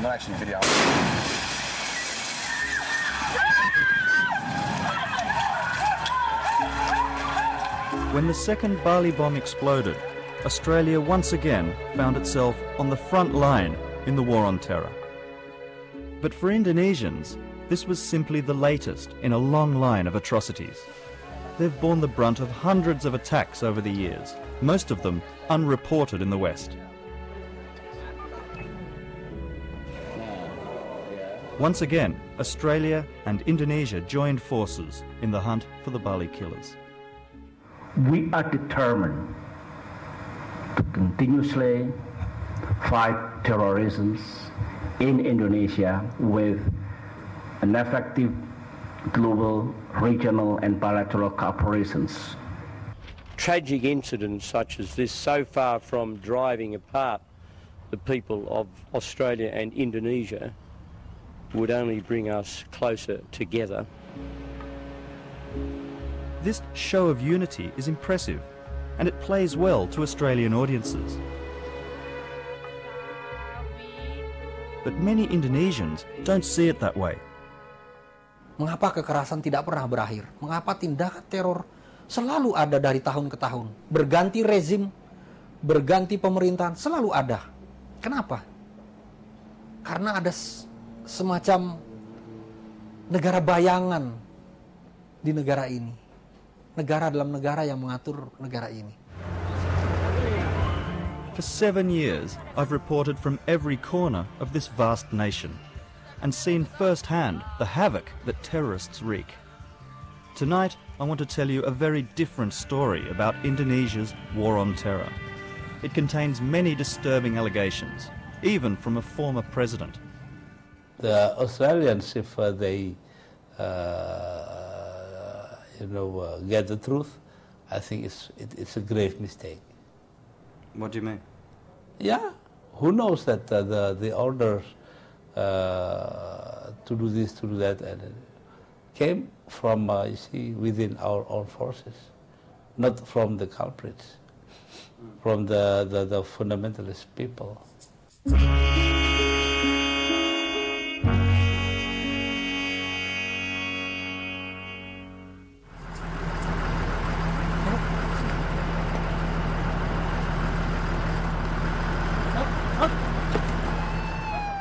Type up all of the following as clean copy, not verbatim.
not actually video. When the second Bali bomb exploded, Australia once again found itself on the front line in the war on terror. But for Indonesians, this was simply the latest in a long line of atrocities. They've borne the brunt of hundreds of attacks over the years, most of them unreported in the West. Once again, Australia and Indonesia joined forces in the hunt for the Bali killers. We are determined to continuously fight terrorism in Indonesia with an effective global, regional and bilateral cooperations. Tragic incidents such as this, so far from driving apart the people of Australia and Indonesia, would only bring us closer together. This show of unity is impressive, and it plays well to Australian audiences. But many Indonesians don't see it that way. Mengapa kekerasan tidak pernah berakhir? Mengapa tindakan teror selalu ada dari tahun ke tahun? Berganti rezim, berganti pemerintahan, selalu ada. Kenapa? Karena ada semacam negara bayangan di negara ini. Negara dalam negara yang mengatur negara ini. For 7 years, I've reported from every corner of this vast nation and seen firsthand the havoc that terrorists wreak. Tonight, I want to tell you a very different story about Indonesia's war on terror. It contains many disturbing allegations, even from a former president. The Australians, if they get the truth, I think it's a grave mistake. What do you mean? Yeah, who knows that the orders to do this, to do that, and came from you see, within our own forces, not from the culprits, from the fundamentalist people.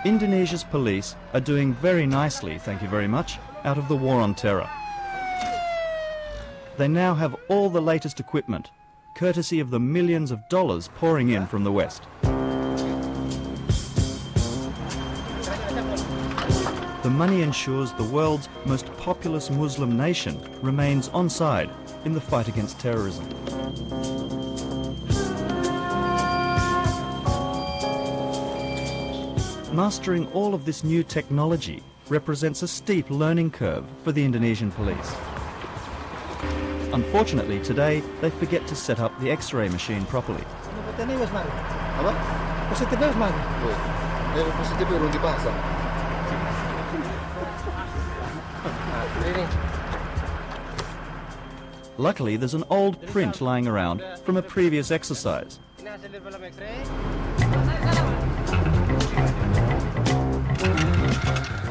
Indonesia's police are doing very nicely, thank you very much, out of the war on terror. They now have all the latest equipment, courtesy of the millions of dollars pouring in from the West. The money ensures the world's most populous Muslim nation remains on side in the fight against terrorism. Mastering all of this new technology represents a steep learning curve for the Indonesian police. Unfortunately, today, they forget to set up the X-ray machine properly. Luckily, there's an old print lying around from a previous exercise.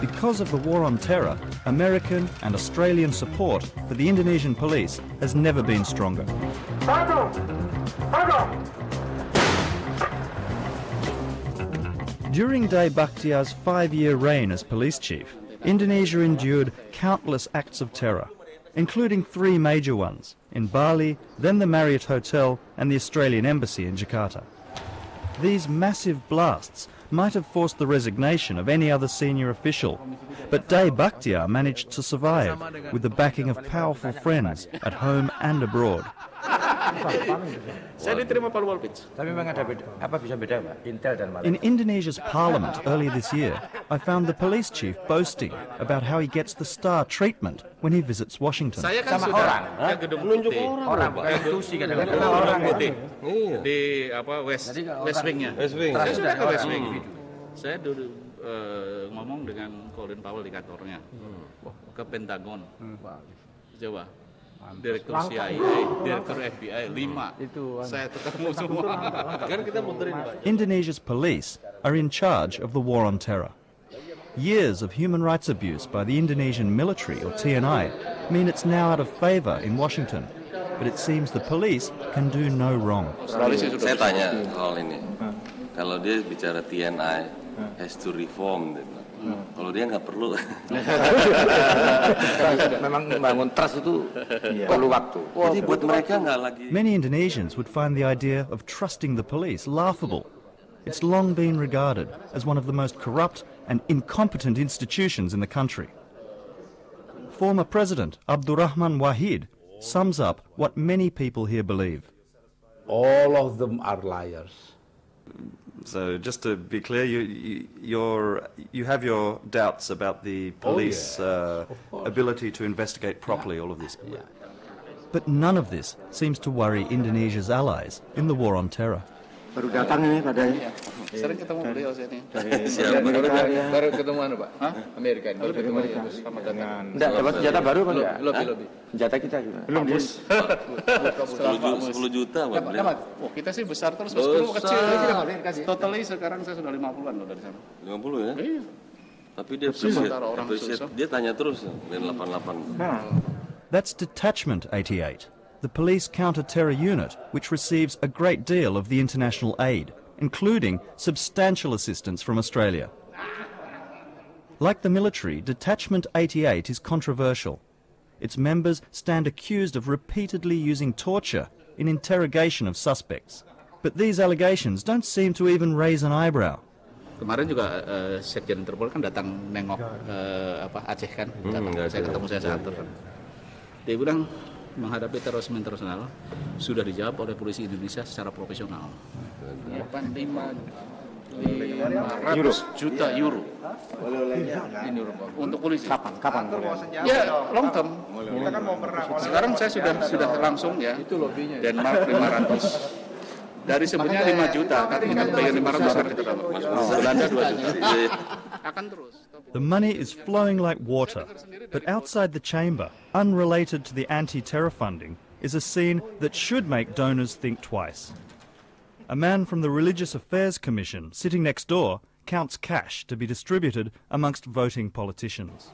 Because of the war on terror, American and Australian support for the Indonesian police has never been stronger. During Day Bakhtiar's 5-year reign as police chief, Indonesia endured countless acts of terror, including 3 major ones in Bali, then the Marriott Hotel and the Australian Embassy in Jakarta. These massive blasts might have forced the resignation of any other senior official, but Day Bakhtiar managed to survive with the backing of powerful friends at home and abroad. In Indonesia's parliament earlier this year, I found the police chief boasting about how he gets the star treatment when he visits Washington. Saya kan sudah ke gedung putih, di apa West Wing-nya. Saya sudah ke West Wing. Saya dulu ngomong dengan Colin Powell di kantornya, ke Pentagon. Coba Direktur CIA, Direktur FBI, 5. Saya ketemu semua. Kan kita mundurin, Pak. Indonesia's police are in charge of the war on terror. Years of human rights abuse by the Indonesian military, or TNI, mean it's now out of favor in Washington. But it seems the police can do no wrong. Saya tanya soal ini. Kalau dia bicara TNI has to reform, kalau dia nggak perlu. Memang membangun trust itu perlu waktu. Jadi buat mereka nggak lagi. Many Indonesians would find the idea of trusting the police laughable. It's long been regarded as one of the most corrupt and incompetent institutions in the country. Former President Abdurrahman Wahid sums up what many people here believe. All of them are liars. So, just to be clear, you have your doubts about the police ability to investigate properly all of this. Yeah. But none of this seems to worry Indonesia's allies in the war on terror. Baru datang ini padanya. Sering ketemu beliau sini. Baru ketemu Pak? Amerika ini. Baru ketemu dia. Selamat datang. Enggak dapat senjata baru Pak? Lebih. Senjata kita gimana? Belum Bos. 10 juta buat beliau. Oh, kita sih besar terus, 10 kecil. Totally sekarang saya sudah 50-an loh dari sana. 50 ya? Iya. Tapi dia appreciate. Dia tanya terus dari 88. That's Detachment 88, the police counter-terror unit which receives a great deal of the international aid, including substantial assistance from Australia. Like the military, Detachment 88 is controversial. Its members stand accused of repeatedly using torture in interrogation of suspects. But these allegations don't seem to even raise an eyebrow. Kemarin juga Sekjen Interpol kan datang nengok Aceh kan. Saya ketemu saya santer kan. Dia bilang menghadapi terorisme internasional sudah dijawab oleh polisi Indonesia secara profesional. 500 juta euro. Ini untuk polisi. Kapan? Ya, long term. Sekarang saya sudah langsung ya. Denmark 500. Dari sebenarnya 5 juta, kan kita bayar 500 kan kita dapat. Belanda 2 juta. Akan terus. The money is flowing like water, but outside the chamber, unrelated to the anti-terror funding, is a scene that should make donors think twice. A man from the Religious Affairs Commission sitting next door counts cash to be distributed amongst voting politicians.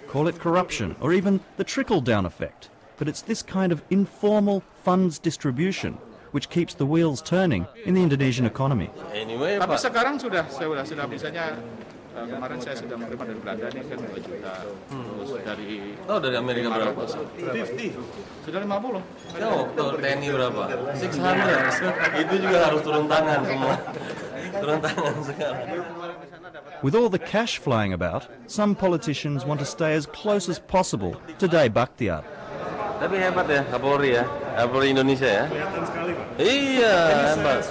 Call it corruption or even the trickle-down effect, but it's this kind of informal funds distribution which keeps the wheels turning in the Indonesian economy. Anyway, tapi sekarang sudah misalnya kemarin saya sudah menerima dari Belanda nih kan 2 juta. Terus dari Amerika berapa? 50. Sudah 50. TNI berapa? 600. Itu juga harus turun tangan semua. Turun tangan sekarang. With all the cash flying about, some politicians want to stay as close as possible to Day Bakhtiar. Tapi hebat ya Kapolri ya, Kapolri Indonesia ya. Kelihatan sekali Pak. Iya, hebat.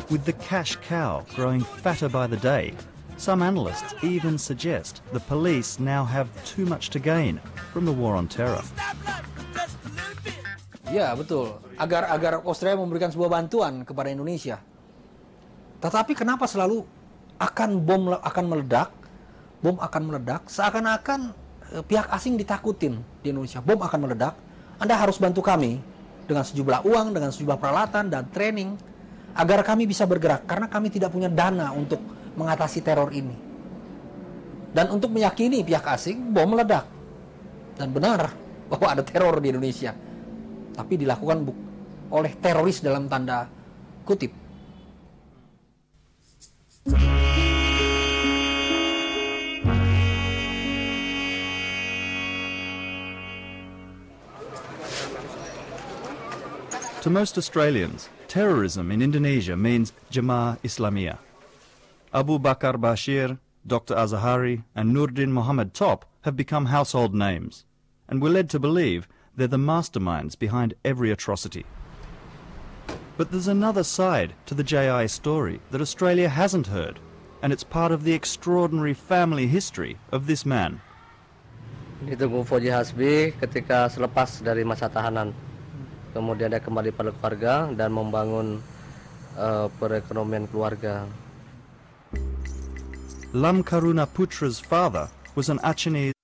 With the cash cow growing fatter by the day, some analysts even suggest the police now have too much to gain from the war on terror. Ya betul, agar Australia memberikan sebuah bantuan kepada Indonesia. Tetapi kenapa selalu bom akan meledak, seakan-akan pihak asing ditakutin di Indonesia. Bom akan meledak, Anda harus bantu kami dengan sejumlah uang, dengan sejumlah peralatan dan training, agar kami bisa bergerak, karena kami tidak punya dana untuk mengatasi teror ini. Dan untuk meyakini pihak asing, bom meledak. Dan benar bahwa ada teror di Indonesia. Tapi dilakukan oleh teroris dalam tanda kutip. To most Australians, terrorism in Indonesia means Jemaah Islamiyah. Abu Bakar Bashir, Dr. Azahari and Nurdin Muhammad Top have become household names, and we're led to believe they're the masterminds behind every atrocity. But there's another side to the JI story that Australia hasn't heard, and it's part of the extraordinary family history of this man. Ditunggu Fauji Hasbi ketika selepas dari masa tahanan. kemudian dia kembali pada keluarga dan membangun perekonomian keluarga. Lam Karuna Putra's father was an Achenese